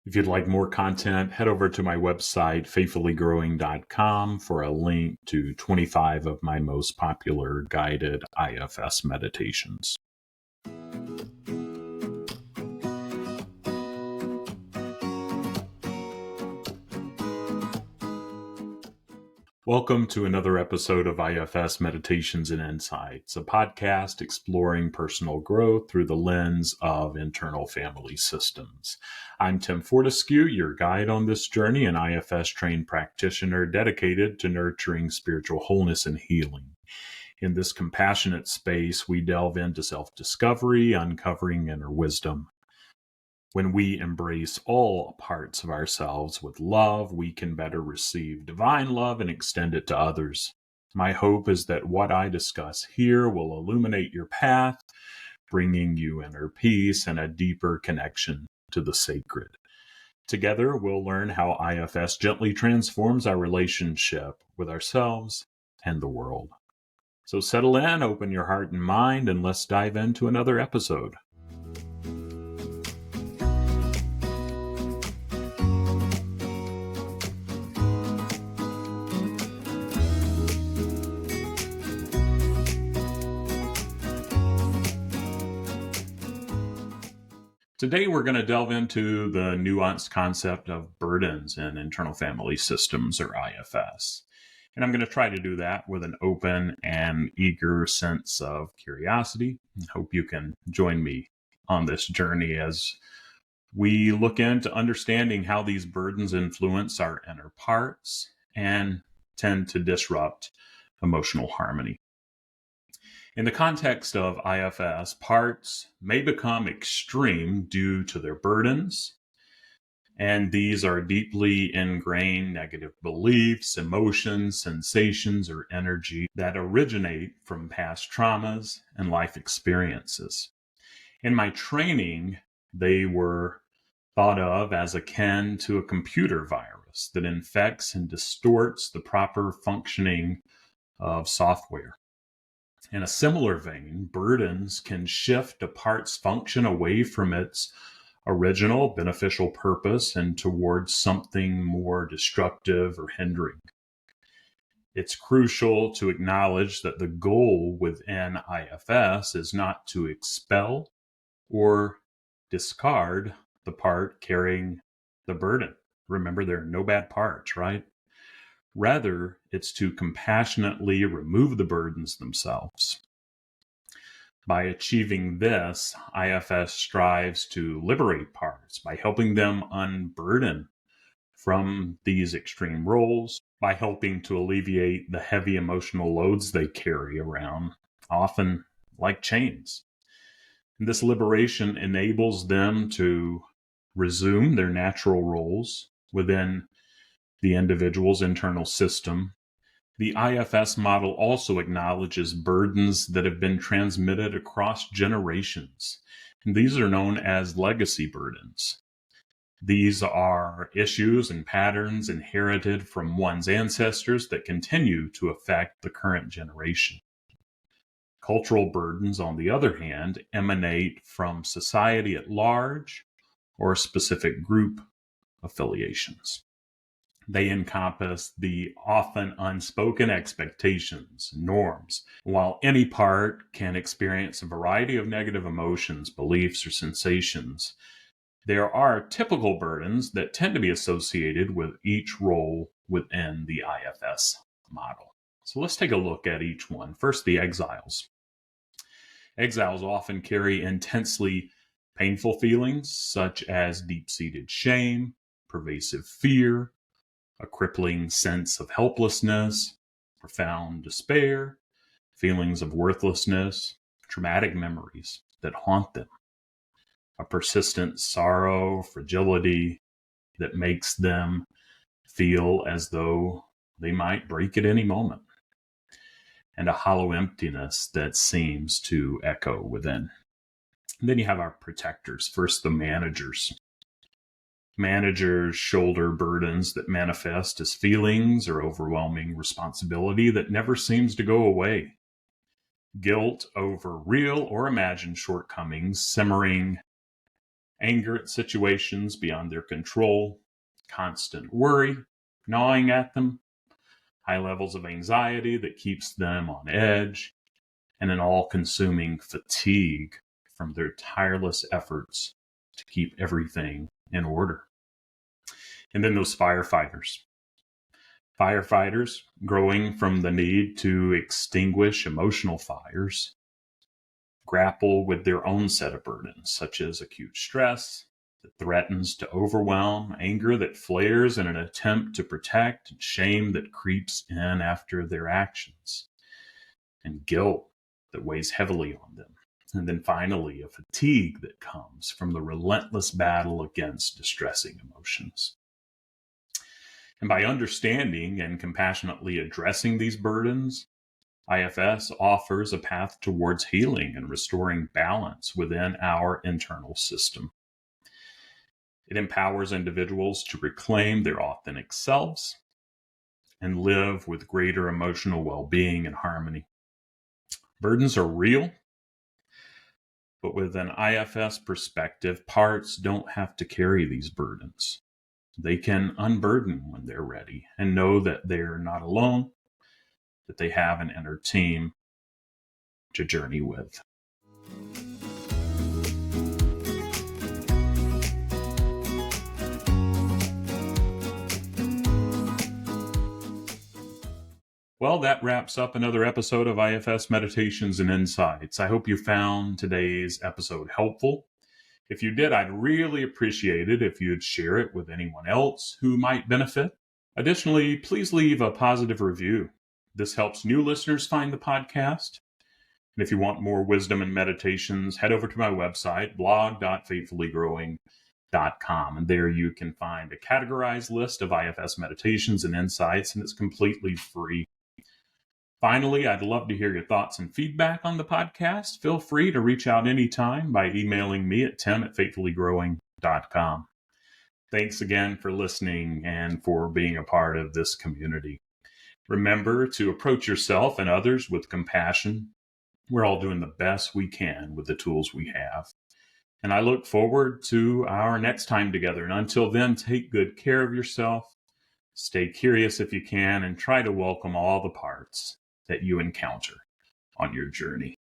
If you'd like more content, head over to my website, faithfullygrowing.com, for a link to 25 of my most popular guided IFS meditations. Welcome to another episode of IFS Meditations and Insights, a podcast exploring personal growth through the lens of internal family systems. I'm Tim Fortescue, your guide on this journey, an IFS trained practitioner dedicated to nurturing spiritual wholeness and healing. In this compassionate space, we delve into self-discovery, uncovering inner wisdom. When we embrace all parts of ourselves with love, we can better receive divine love and extend it to others. My hope is that what I discuss here will illuminate your path, bringing you inner peace and a deeper connection to the sacred. Together, we'll learn how IFS gently transforms our relationship with ourselves and the world. So settle in, open your heart and mind, and let's dive into another episode. Today, we're going to delve into the nuanced concept of burdens in internal family systems, or IFS. And I'm going to try to do that with an open and eager sense of curiosity. I hope you can join me on this journey as we look into understanding how these burdens influence our inner parts and tend to disrupt emotional harmony. In the context of IFS, parts may become extreme due to their burdens, and these are deeply ingrained negative beliefs, emotions, sensations, or energy that originate from past traumas and life experiences. In my training, they were thought of as akin to a computer virus that infects and distorts the proper functioning of software. In a similar vein, burdens can shift a part's function away from its original beneficial purpose and towards something more destructive or hindering. It's crucial to acknowledge that the goal within IFS is not to expel or discard the part carrying the burden. Remember, there are no bad parts, right? Rather, it's to compassionately remove the burdens themselves. By achieving this, IFS strives to liberate parts by helping them unburden from these extreme roles, by helping to alleviate the heavy emotional loads they carry around, often like chains. And this liberation enables them to resume their natural roles within the individual's internal system. The IFS model also acknowledges burdens that have been transmitted across generations, and these are known as legacy burdens. These are issues and patterns inherited from one's ancestors that continue to affect the current generation. Cultural burdens, on the other hand, emanate from society at large or specific group affiliations. They encompass the often unspoken expectations, norms. While any part can experience a variety of negative emotions, beliefs, or sensations, there are typical burdens that tend to be associated with each role within the IFS model. So let's take a look at each one. First, the exiles. Exiles often carry intensely painful feelings such as deep-seated shame, pervasive fear, a crippling sense of helplessness, profound despair, feelings of worthlessness, traumatic memories that haunt them, a persistent sorrow, fragility that makes them feel as though they might break at any moment, and a hollow emptiness that seems to echo within. And then you have our protectors. First, the managers. Managers shoulder burdens that manifest as feelings or overwhelming responsibility that never seems to go away. Guilt over real or imagined shortcomings simmering anger at situations beyond their control, constant worry gnawing at them, high levels of anxiety that keeps them on edge, and an all-consuming fatigue from their tireless efforts to keep everything in order. And then those firefighters. Firefighters, growing from the need to extinguish emotional fires, grapple with their own set of burdens, such as acute stress that threatens to overwhelm, anger that flares in an attempt to protect, and shame that creeps in after their actions, and guilt that weighs heavily on them. And then finally, a fatigue that comes from the relentless battle against distressing emotions. And by understanding and compassionately addressing these burdens, IFS offers a path towards healing and restoring balance within our internal system. It empowers individuals to reclaim their authentic selves and live with greater emotional well-being and harmony. Burdens are real, but with an IFS perspective, parts don't have to carry these burdens. They can unburden when they're ready and know that they're not alone, that they have an inner team to journey with. Well, that wraps up another episode of IFS Meditations and Insights. I hope you found today's episode helpful. If you did, I'd really appreciate it if you'd share it with anyone else who might benefit. Additionally, please leave a positive review. This helps new listeners find the podcast. And if you want more wisdom and meditations, head over to my website, blog.faithfullygrowing.com. And there you can find a categorized list of IFS meditations and insights, and it's completely free. Finally, I'd love to hear your thoughts and feedback on the podcast. Feel free to reach out anytime by emailing me at tim@faithfullygrowing.com. Thanks again for listening and for being a part of this community. Remember to approach yourself and others with compassion. We're all doing the best we can with the tools we have. And I look forward to our next time together. And until then, take good care of yourself. Stay curious if you can, and try to welcome all the parts that you encounter on your journey.